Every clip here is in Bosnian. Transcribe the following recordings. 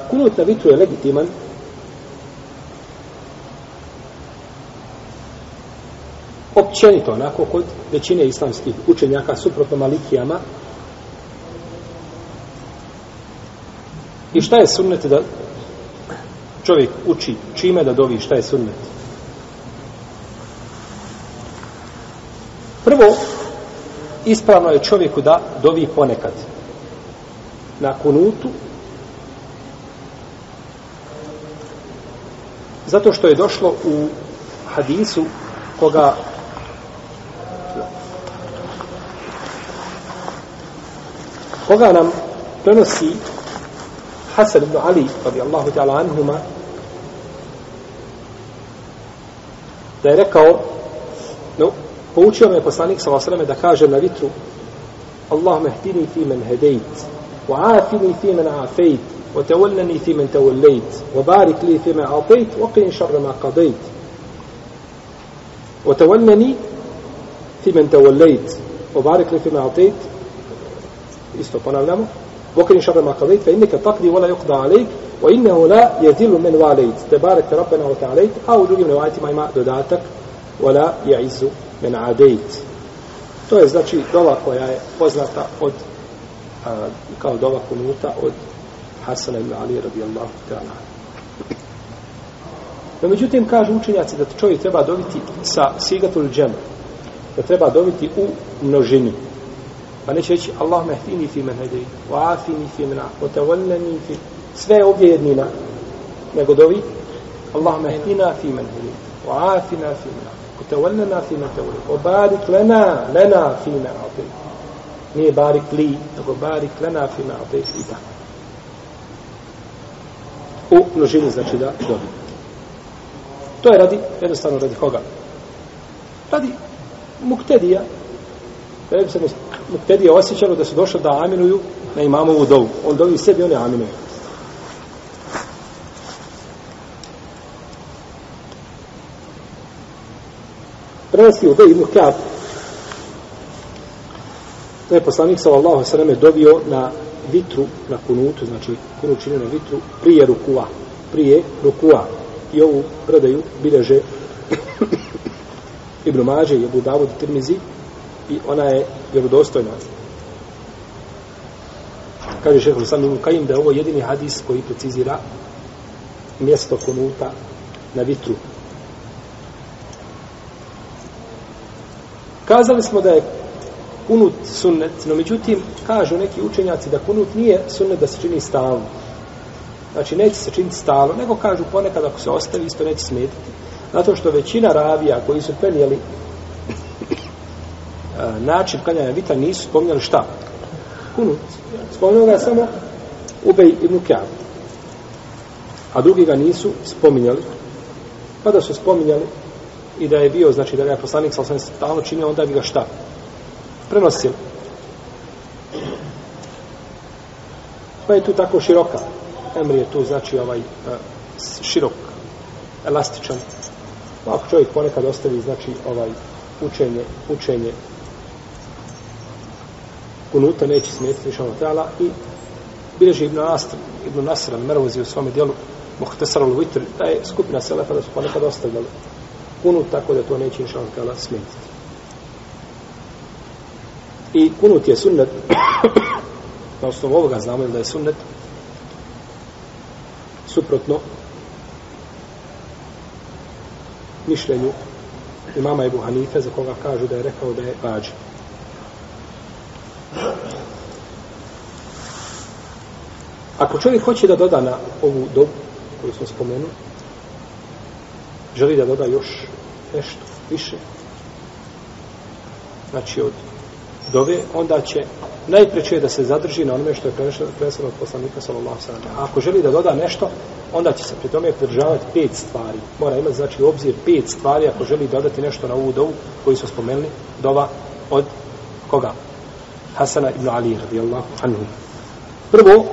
Kunut na vitru je legitiman općenito, onako kod većine islamskih učenjaka, suprotno Malikijama. I šta je sunnet da čovjek uči čime da dovi, šta je sunnet? Prvo, ispravno je čovjeku da dovi ponekad na kunutu, zato što je došlo u hadisu koga nam prenosi Hasan ibn Ali radijallahu ta'ala anhuma, da je rekao, poučio me je poslanik sallallahu alejhi ve sellem da kaže na vitru: Allahumma hdini fi man hadejt, wa afini fi man afejt, wa tawallani fi man tawallejt, wa barik li fi man atejt, wa qini šarra ma qadejt, wa tawallani fi man tawallejt, wa barik li fi man atejt. Isto ponavljamo: wa qini šarra ma qadejt, fa innaka taqdi wa la yuqda alejk, wa innahu la yadillu man walejt, tebarak rabbana wa ta'alejt. A u drugim rivajatima ima dodatak: wa la ya'izzu men adejt. To je znači dova koja je poznata od kao dova kunuta od Hasana ibn Ali radijallahu ta'ala. No, međutim, kažu učenjaci da čovjek treba dobiti sa sigatul džem, da treba dobiti u množini. Pa neće reći Allahumma hdini fi men hedejt, wa afini fi men wa tawallani fi, sve ovdje jednina, nego dovi Allahumma hdina fi men hedejt, wa afina fi men وتولنا فيما توليت وبارك لنا فيما أعطيت. Nije barik li, nego barik lana fima أعطيت i tako. U množini znači da dobi. To je jednostavno radi koga? Radi muktedija. Da bi se muktedija osjećalo da su došli da aminuju na imamovu dovu. On dovi sebi, on je aminuje. Prenosi u Ubej ibn Ka'b, da je poslanik sallallahu alejhi ve sellem dovio na vitru, na kunutu, znači kunut činio na vitru prije rukua. I ovu predaju bilježe Ibn Mađe i Abu Davud i Tirmizi i ona je vjerodostojna. Kaže šejh Islam ibn Kajim da je ovo jedini hadis koji precizira mjesto kunuta na vitru. Kazali smo da je kunut sunnet, no međutim, kažu neki učenjaci da kunut nije sunnet da se čini stalno. Znači, neće se činiti stalno, nego kažu ponekad ako se ostavi, isto neće smetiti. Zato što većina ravija koji su prenijeli način klanjanja vitra nisu spominjali šta? Kunut. Spominjali ga samo Ubej ibn Ka'b. A drugi ga nisu spominjali. Pa da su spominjali i da je bio, znači da ga je poslanik stalno činio, onda bi ga šta? Prenosili. Pa je tu tako široka. Emr je tu, znači, širok, elastičan. Ako čovjek ponekad ostavi, znači, učenje kunuta, neće smetiti više tela. I bilježi Ibn Nasr al-Mervozi u svome dijelu Muhtasar al-Vitr, da je skupina selefa da su ponekad ostavljali kunut, tako da to neće inša Allah smetiti. I kunut je sunnet, na osnovu ovoga znamo da je sunnet, suprotno mišljenju imama Ebu Hanife, za koga kažu da je rekao da je vađib. Ako čovjek hoće da doda na ovu dobu koju smo spomenuli, želi da doda još nešto više, znači od dove, onda će najpreće da se zadrži na onome što je preneseno od poslanika sallallahu alejhi ve sellem. A ako želi da doda nešto, onda će se pri tome pridržavati 5 stvari. Mora imati znači u obzir 5 stvari ako želi dodati nešto na ovu dovu koju smo spomenuli, dova od koga? Hasana ibn Ali radijallahu anhu. Prvo,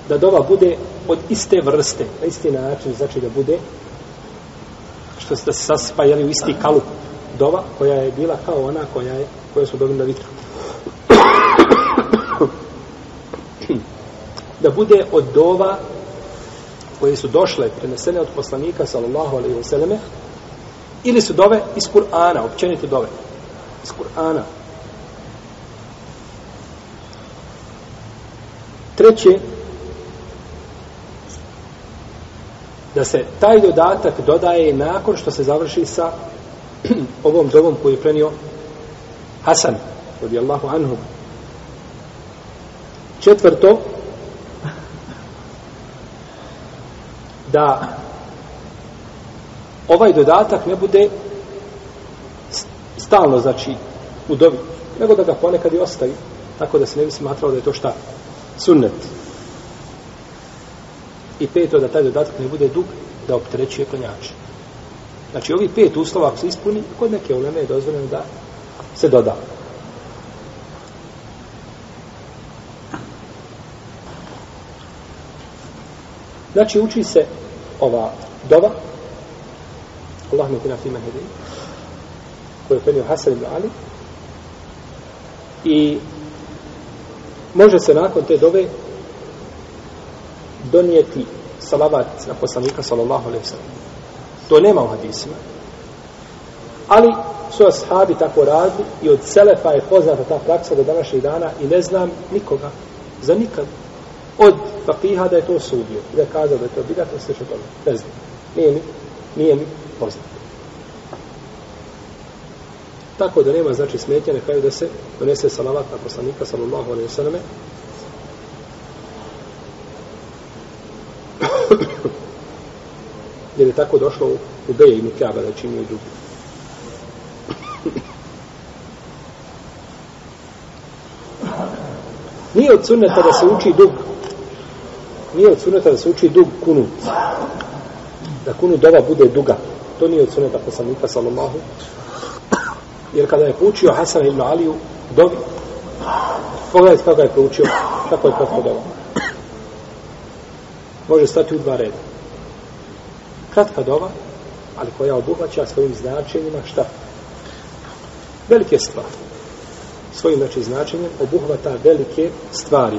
da dova bude od iste vrste, na isti način, znači da bude što se sasipa u isti kalup dova koja je bila kao ona koja smo dobili na vitru. da bude od dova koje su došle, prenesene od poslanika sallallahu alejhi ve selleme, ili su dove iz Kur'ana, općenito dove iz Kur'ana. Treće, da se taj dodatak dodaje nakon što se završi sa ovom dovom koju je prenio Hasan radijallahu anhu. Četvrto, da ovaj dodatak ne bude stalno, znači, u dovi, nego da ga ponekad i ostavi, tako da se ne bi smatralo da je to šta? Sunnet. I peto, da taj dodatak ne bude dug, da opterećuje klanjače. Znači, ovi 5 uslova, ako se ispuni, kod neke uleme je dozvoljeno da se doda. Znači, uči se ova dova, Allahumma hdina fi man hadayt, koju je prenio Hasan ibn Ali, i može se nakon te dove donijeti salavat na poslanika sallallahu alejhi ve sellem. To nema u hadisima, ali su ashabi tako radili i od selefa je poznata ta praksa do današnjih dana i ne znam nikoga, za nikad, od fakiha da je to osudio, da je kazao da je to bidat, sve što tome. Ne znam. Nije mi poznato. Tako da nema, znači, smetnja, nekaj da se donese salavat na poslanika sallallahu alejhi ve selleme. Jer je tako došlo u Beje ibn Ka'ba da činio i drugi. Nije od sunneta da se uči dug. Nije od sunneta da se uči dug kunut. Da kunut dova bude duga. To nije od sunneta poslanika sallallahu. Jer kada je poučio Hasan ibn Aliju dovi, pogledajte kako je poučio, kako je kratka dova. Može stati u 2 reda. Kratka dova, ali koja obuhvaća svojim značenjima šta? Velike stvari. Svojim, znači, značenjem obuhvata velike stvari.